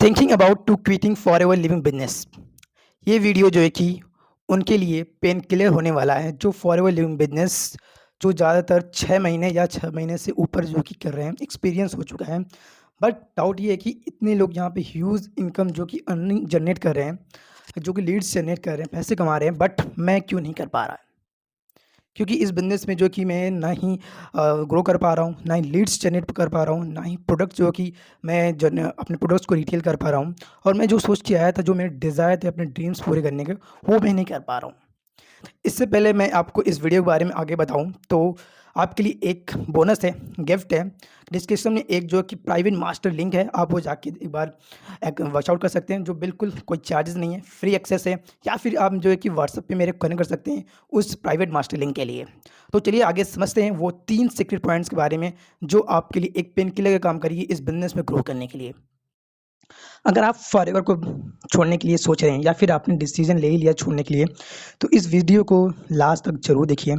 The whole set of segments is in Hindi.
Thinking about to quitting for ever living business. ये वीडियो जो है कि उनके लिए पेन किलर होने वाला है जो फॉर एवर लिविंग बिजनेस जो ज़्यादातर 6 महीने या 6 महीने से ऊपर जो कि कर रहे हैं, एक्सपीरियंस हो चुका है। बट डाउट ये है कि इतने लोग यहाँ पे ह्यूज इनकम जो कि अर्निंग जनरेट कर रहे हैं, जो कि लीड्स जनरेट कर रहे हैं, पैसे कमा रहे हैं, बट मैं क्यों नहीं कर पा रहा? क्योंकि इस बिज़नेस में जो कि मैं ना ही ग्रो कर पा रहा हूँ, ना ही लीड्स जनरेट कर पा रहा हूँ, ना ही प्रोडक्ट जो कि मैं अपने प्रोडक्ट्स को रिटेल कर पा रहा हूँ, और मैं जो सोच के आया था, जो मेरे डिज़ायर थे अपने ड्रीम्स पूरे करने के, वो मैं नहीं कर पा रहा हूँ। इससे पहले मैं आपको इस वीडियो के बारे में आगे बताऊँ, तो आपके लिए एक बोनस है, गिफ्ट है। डिस्क्रिप्शन में एक जो कि प्राइवेट मास्टर लिंक है, आप वो जाके एक बार एक वॉच कर सकते हैं, जो बिल्कुल कोई चार्जेस नहीं है, फ्री एक्सेस है। या फिर आप जो है कि व्हाट्सएप पे मेरे कनेक्ट कर सकते हैं उस प्राइवेट मास्टर लिंक के लिए। तो चलिए आगे समझते हैं वो 3 सीक्रेट पॉइंट्स के बारे में, जो आपके लिए एक पेन किलर का काम करेगी इस बिज़नेस में ग्रो करने के लिए। अगर आप फॉरएवर को छोड़ने के लिए सोच रहे हैं या फिर आपने डिसीजन ले ही लिया छोड़ने के लिए, तो इस वीडियो को लास्ट तक ज़रूर देखिए।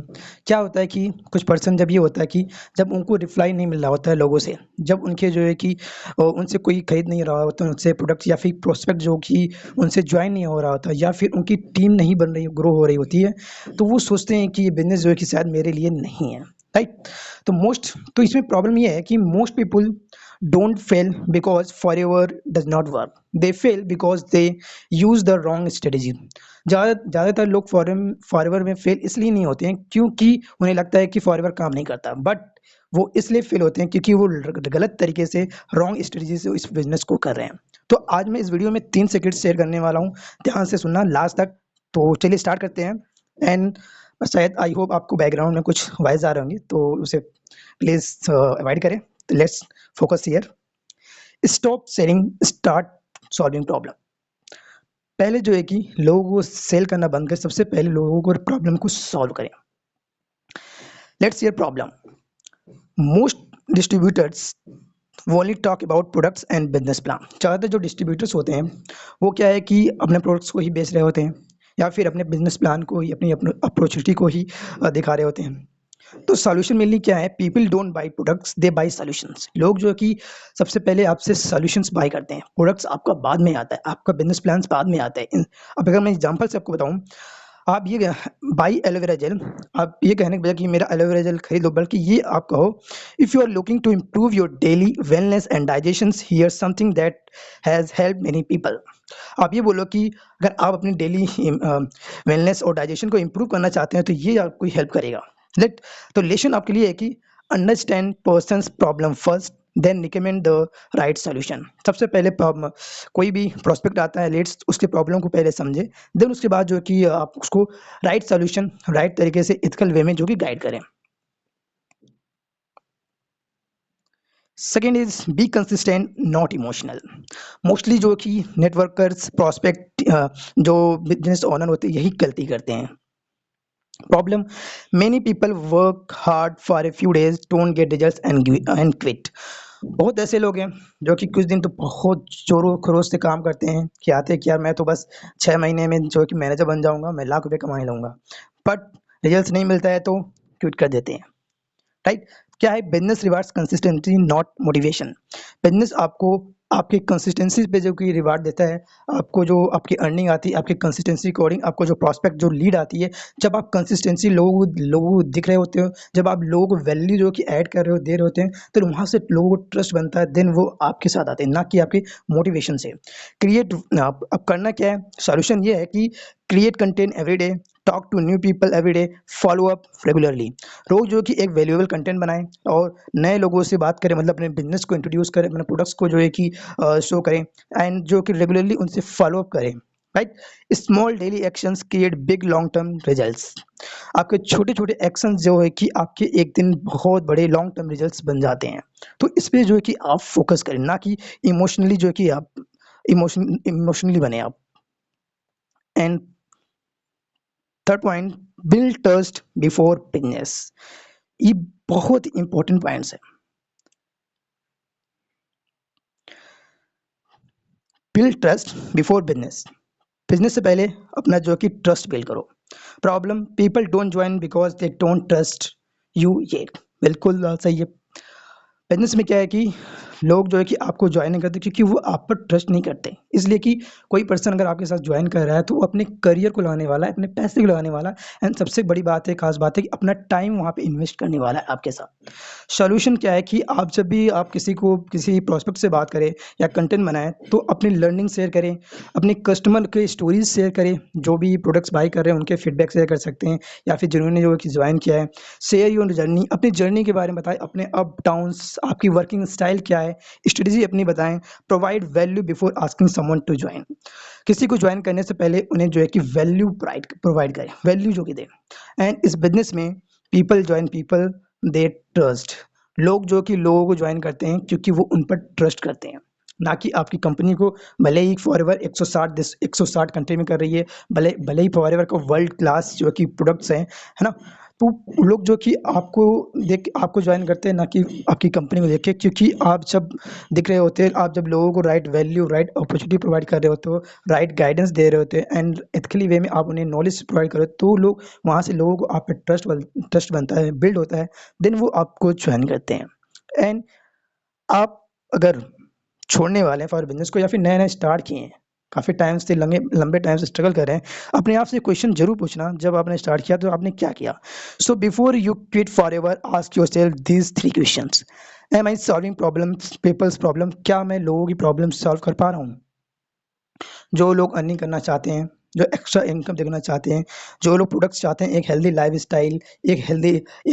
क्या होता है कि कुछ पर्सन जब ये होता है कि जब उनको रिप्लाई नहीं मिल रहा होता है लोगों से, जब उनके जो है कि उनसे कोई खरीद नहीं रहा होता उनसे प्रोडक्ट, या फिर प्रोस्पेक्ट जो कि उनसे ज्वाइन नहीं हो रहा होता, या फिर उनकी टीम नहीं बन रही, ग्रो हो रही होती है, तो वो सोचते हैं कि ये बिज़नेस जो है कि शायद मेरे लिए नहीं है, राइट? तो इसमें प्रॉब्लम ये है कि most people don't fail because forever does not work. They fail because they use the wrong strategy. ज़्यादातर लोग फॉरएवर में फेल इसलिए नहीं होते हैं क्योंकि उन्हें लगता है कि फॉरएवर काम नहीं करता, बट वो इसलिए फेल होते हैं क्योंकि वो गलत तरीके से, रॉन्ग स्ट्रेटजी से इस बिजनेस को कर रहे हैं। तो आज मैं इस वीडियो में 3 सीक्रेट शेयर करने वाला हूँ, ध्यान से सुनना लास्ट तक। तो चलिए स्टार्ट करते हैं। एंड शायद आई होप आपको बैकग्राउंड में कुछ वॉइस आ रहे होंगे, तो उसे प्लीज़ अवॉइड करें। तो let's focus here. Stop selling, start solving problem. पहले जो है कि लोगों को सेल करना बंद करें, सबसे पहले लोगों को प्रॉब्लम को सॉल्व करें। Let's hear problem. Most distributors only talk about products and business plan. ज़्यादातर जो डिस्ट्रीब्यूटर्स होते हैं वो क्या है कि अपने प्रोडक्ट्स को ही बेच रहे होते हैं, या फिर अपने बिजनेस प्लान को ही, अपनी अपनी अपॉर्चुनिटी को ही दिखा रहे होते हैं। तो सॉल्यूशन मेनली क्या है? People don't buy products, they buy solutions. लोग जो है कि सबसे पहले आपसे सॉल्यूशंस बाय करते हैं, प्रोडक्ट्स आपका बाद में आता है, आपका बिजनेस प्लान्स बाद में आता है। अब अगर मैं एग्जांपल से आपको बताऊं, आप ये बाई एलोवेरा जेल, आप ये कहने के बजाय कि मेरा एलोवेरा जेल खरीद लो, बल्कि ये आप कहो, if you are looking to improve your daily wellness and digestion, here something that has help many people. आप ये बोलो कि अगर आप अपनी डेली वेलनेस और डाइजेशन को इम्प्रूव करना चाहते हैं, तो ये आपको हेल्प करेगा। लेट तो लेसन आपके लिए है कि understand person's problem first, then recommend the right solution. सबसे पहले कोई भी प्रोस्पेक्ट आता है, लेट्स उसके प्रॉब्लम को पहले समझे, देन उसके बाद जो है कि आप उसको राइट सॉल्यूशन, राइट तरीके से इथिकल वे में जो कि गाइड करें। Second is be consistent, not emotional. Mostly जो कि नेटवर्कर्स, प्रोस्पेक्ट, जो बिजनेस ओनर होते हैं, यही गलती करते हैं। Problem, many people work hard for a few days, don't get results and quit. बहुत ऐसे लोग हैं जो कि कुछ दिन तो बहुत जोरों खरोश से काम करते हैं कि आते हैं कि यार मैं तो बस 6 महीने में जो है कि मैनेजर बन जाऊंगा, मैं लाख रुपए कमा लूंगा, बट रिजल्ट्स नहीं मिलता है तो क्विट कर देते हैं, राइट? क्या है? Business rewards consistency, not motivation. Business आपको आपकी कंसिस्टेंसी पे जो कि रिवार्ड देता है, आपको जो आपकी अर्निंग आती है, आपकी कंसिस्टेंसी अकॉर्डिंग आपको जो प्रॉस्पेक्ट, जो लीड आती है, जब आप कंसिस्टेंसी लोगों को दिख रहे होते हो, जब आप लोगों को वैल्यू जो कि ऐड कर रहे हो, दे रहे होते हैं, तो वहाँ से लोगों को ट्रस्ट बनता है, देन वो आपके साथ आते हैं, ना कि आपकी मोटिवेशन से। क्रिएट, अब करना क्या है? सॉल्यूशन ये है कि create content every day, talk to new people every day, follow up regularly. रोज जो कि एक वैल्यूएबल कंटेंट बनाएं और नए लोगों से बात करें, मतलब अपने बिजनेस को इंट्रोड्यूस करें, अपने प्रोडक्ट्स को जो है कि शो करें, एंड जो कि रेगुलरली उनसे फॉलो अप करें, right? Small daily actions create big long term results. आपके छोटे छोटे एक्शंस जो है कि आपके एक दिन बहुत बड़े लॉन्ग टर्म रिजल्ट्स बन जाते हैं। तो इस पे जो है कि आप फोकस करें, ना कि इमोशनली जो है कि आप इमोशनली बने आप। And third point, build trust before business. ये बहुत इंपॉर्टेंट पॉइंट्स है। Build trust before business. Business से पहले अपना जो कि ट्रस्ट बिल्ड करो। Problem, people don't join because they don't trust you yet. बिल्कुल सही है। बिजनेस में क्या है कि लोग जो है कि आपको ज्वाइन नहीं करते क्योंकि वो आप पर ट्रस्ट नहीं करते। इसलिए कि कोई पर्सन अगर आपके साथ ज्वाइन कर रहा है तो वो अपने करियर को लगाने वाला है, अपने पैसे को लगाने वाला है, एंड सबसे बड़ी बात है, खास बात है कि अपना टाइम वहाँ पे इन्वेस्ट करने वाला है आपके साथ। सॉल्यूशन क्या है कि आप जब भी आप किसी प्रोस्पेक्ट से बात करें या कंटेंट बनाएं तो अपनी लर्निंग शेयर करें, अपने कस्टमर के स्टोरीज शेयर करें, जो भी प्रोडक्ट्स बाय कर रहे हैं उनके फीडबैक शेयर कर सकते हैं, या फिर जिन्होंने जो है कि ज्वाइन किया है, शेयर योर जर्नी, अपनी जर्नी के बारे में बताएं, अपने अप डाउन्स, आपकी वर्किंग स्टाइल क्या है, स्ट्रेटजी अपनी बताएं। Provide value before asking someone to join. किसी को ज्वाइन करने से पहले उन्हें जो है कि वैल्यू प्रोवाइड करें, वैल्यू जो कि दें। एंड इस बिजनेस में people join people they trust. लोग जो कि लोगों को ज्वाइन करते हैं क्योंकि वो उन पर ट्रस्ट करते हैं, ना कि आपकी कंपनी को। भले ही फॉरएवर 160 कंट्री में कर रही है, भले भले ही फॉरएवर का वर्ल्ड क्लास जो कि प्रोडक्ट्स हैं, है ना, तो लोग जो कि आपको ज्वाइन करते हैं, ना कि आपकी कंपनी को देख के, क्योंकि आप जब दिख रहे होते हैं, आप जब लोगों को right value, right opportunity provide कर रहे होते हो, राइट गाइडेंस दे रहे होते हैं, एंड एथिकली वे में आप उन्हें नॉलेज प्रोवाइड करो, तो लोग वहाँ से, लोगों को आप पे ट्रस्ट बनता है, बिल्ड होता है, देन वो आपको ज्वाइन करते हैं। एंड आप अगर छोड़ने वाले हैं फॉर बिजनेस को, या फिर नए नए स्टार्ट किए हैं, काफ़ी टाइम से लंबे टाइम से स्ट्रगल कर रहे हैं, अपने आप से क्वेश्चन जरूर पूछना, जब आपने स्टार्ट किया तो आपने क्या किया। So before you quit for ever, ask yourself these 3 questions. Am I solving problems, people's problem, क्या मैं लोगों की प्रॉब्लम सॉल्व कर पा रहा हूँ। जो लोग अर्निंग करना चाहते हैं, जो एक्स्ट्रा इनकम देखना चाहते हैं, जो लोग प्रोडक्ट्स चाहते हैं, एक हेल्दी लाइफस्टाइल, एक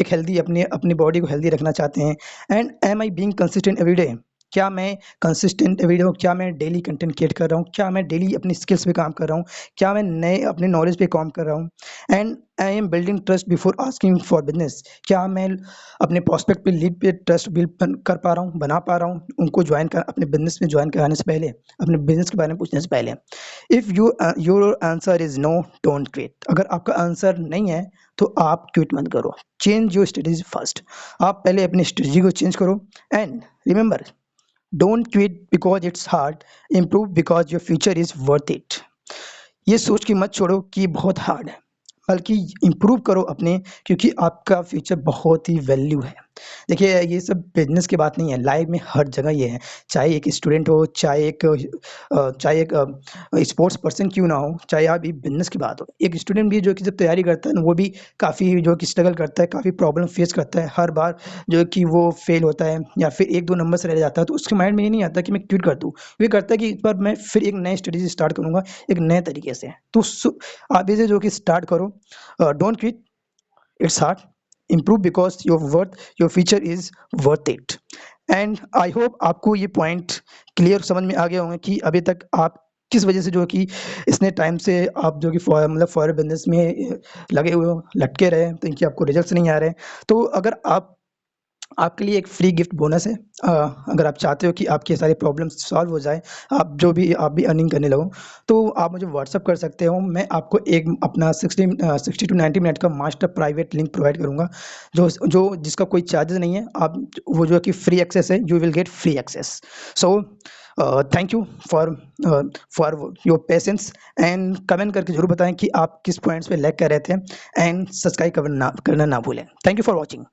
हेल्दी अपनी अपनी बॉडी को हेल्दी रखना चाहते हैं। And am I being consistent everyday, क्या मैं कंसिस्टेंट एवरीडे हूँ, क्या मैं डेली कंटेंट क्रिएट कर रहा हूँ, क्या मैं डेली अपनी स्किल्स पे काम कर रहा हूँ, क्या मैं नए अपने नॉलेज पे काम कर रहा हूँ। And I am building trust before asking for business, क्या मैं अपने प्रोस्पेक्ट पे, लीड पे ट्रस्ट बिल्ड कर पा रहा हूँ, बना पा रहा हूँ, उनको ज्वाइन कर, अपने बिजनेस में ज्वाइन कराने से पहले, अपने बिजनेस के बारे में पूछने से पहले। If your answer is no, don't quit. अगर आपका आंसर नहीं है तो आप क्विट मत करो, चेंज योर स्ट्रेटेजी फर्स्ट। आप पहले अपनी स्ट्रेटेजी को चेंज करो। And remember, don't quit because it's hard, improve because your future is worth it. ये सोच के मत छोड़ो कि ये बहुत हार्ड है, बल्कि इम्प्रूव करो अपने, क्योंकि आपका फ्यूचर बहुत ही वैल्यू है। देखिए, ये सब बिजनेस की बात नहीं है, लाइफ में हर जगह ये है, चाहे एक स्टूडेंट हो, चाहे एक स्पोर्ट्स पर्सन क्यों ना हो, चाहे आप बिजनेस की बात हो। एक स्टूडेंट भी जो कि जब तैयारी करता है ना, वो भी काफ़ी जो कि स्ट्रगल करता है, काफ़ी प्रॉब्लम फेस करता है, हर बार जो कि वो फेल होता है या फिर 1-2 नंबर से रह जाता है, तो उसके माइंड में ये नहीं आता कि मैं क्विट कर दूँ। ये करता है कि इस बार मैं फिर एक नई स्ट्रेटेजी स्टार्ट करूँगा, एक नए तरीके से। तो आप इसे जो कि स्टार्ट करो, don't quit, it's hard, improve because your future is worth it। And I hope आपको ये पॉइंट क्लियर समझ में आ गए होंगे कि अभी तक आप किस वजह से जो कि इतने टाइम से आप जो कि मतलब फॉर बिजनेस में लगे हुए हो, लटके रहे, तो इनकी आपको रिजल्ट्स नहीं आ रहे। तो अगर आपके लिए एक फ्री गिफ्ट बोनस है। अगर आप चाहते हो कि आपकी ये सारी प्रॉब्लम्स सॉल्व हो जाए, आप भी अर्निंग करने लगो, तो आप मुझे व्हाट्सअप कर सकते हो। मैं आपको एक अपना 60 टू 90 मिनट का मास्टर प्राइवेट लिंक प्रोवाइड करूँगा, जिसका कोई चार्जेस नहीं है। आप वो जो है कि फ्री एक्सेस है, you will get free access. So thank you for your patience, and comment करके जरूर बताएं कि आप किस पॉइंट्स पे लैग कर रहे थे, एंड सब्सक्राइब करना ना भूलें। Thank you for watching.